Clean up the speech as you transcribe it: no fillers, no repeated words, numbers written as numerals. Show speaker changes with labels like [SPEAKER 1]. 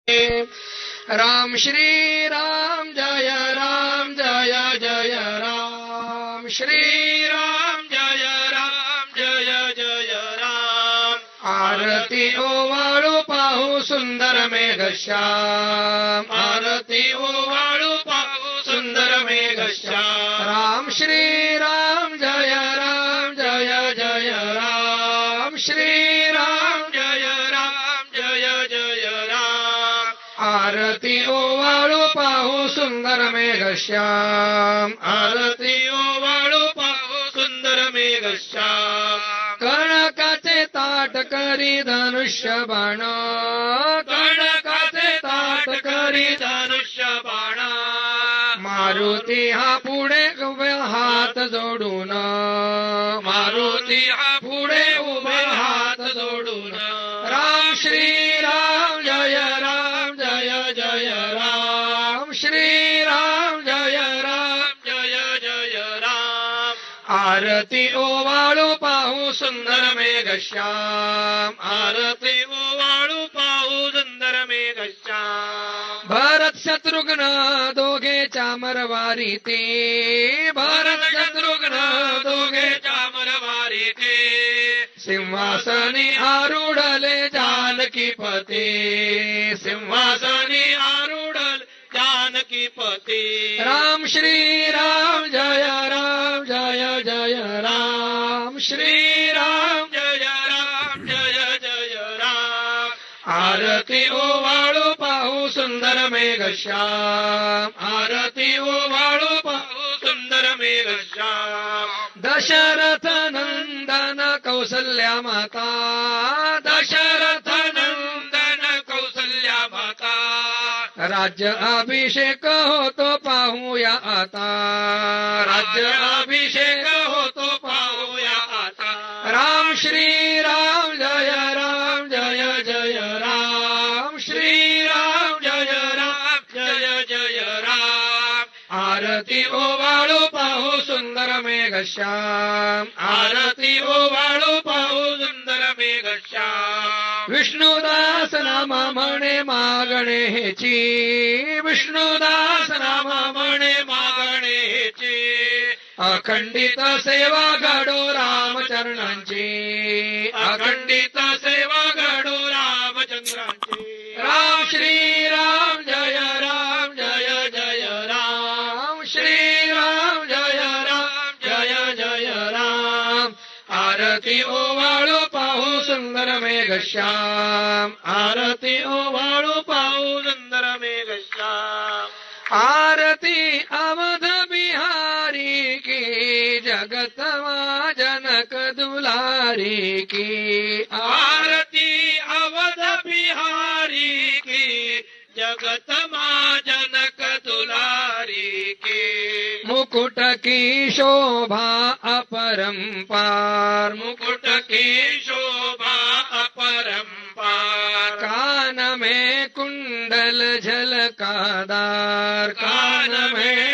[SPEAKER 1] राम श्री राम जय जय राम श्री राम जय जय राम। आरती ओवाळू पाहू सुंदर मेघश्याम, आरती ओवाळू पाहू सुंदर मेघश्याम। राम श्री राम जय जय राम श्री राम जय जय राम। आरती ओवाळू पाहू सुंदर मेघश्याम, आरती ओवाळू पाहू सुंदर मेघश्याम। कणकाचे ताट करी धनुष्य बाण, कणकाचे ताट करी धनुष्य बाण। मारुती हा पुढे उभे हात जोडून, मारुती हा पुढे उभे हात जोडून। राम श्री राम जय जय राम श्री राम जय जय राम। आरती ओवाळू पाहू सुंदर मेघश्याम, आरती ओवाळू पाहू सुंदर मेघश्याम। भरत शत्रुघ्न दोघे चामरवारी ते, भरत शत्रुघ्न दोघे चामरवारी ते। सिंहासनी आरूढले जानकी पते, सिंहासनी आरूढल जानकी पते। राम श्री राम जय जय राम श्री राम जय जय राम। आरती ओवाळू पाहू सुंदर मेघश्याम, आरती ओवाळू पाहू सुंदर मेघश्याम। दशरथ नंदन कौसल्या माता, दशरथ नंदन कौसल्या माता। राज्य अभिषेक होतो पाहूया आता, राज्य अभिषेक होतो पाहूया आता। राम श्री राम जय जय राम श्री राम जय जय राम। आरती ओवाळू पाहू सुंदर मेघश्याम, आरती ओवाळू पाहू सुंदर मेघश्याम। विष्णुदास नाम म्हणे मागणे हेची, विष्णुदास नाम म्हणे मागणे हेची। अखंडित सेवा घडो रामचरणांची, अखंडित सेवा घडो रामचंद्रांची। राम श्री राम जय जय राम श्री राम जय जय राम। आरती ओवाळू पाहू सुंदर मेघश्याम, आरती ओवाळू पाहू सुंदर मेघश्याम। आरती अवध बिहारी की जगत मा जनक दुलारी की। आरती अवध बिहारी की जगत मा जनक दुलारी की। मुकुट की शोभा अपरंपार, मुकुट की शोभा अपरंपार। कान में कुंडल झलकादार, कान में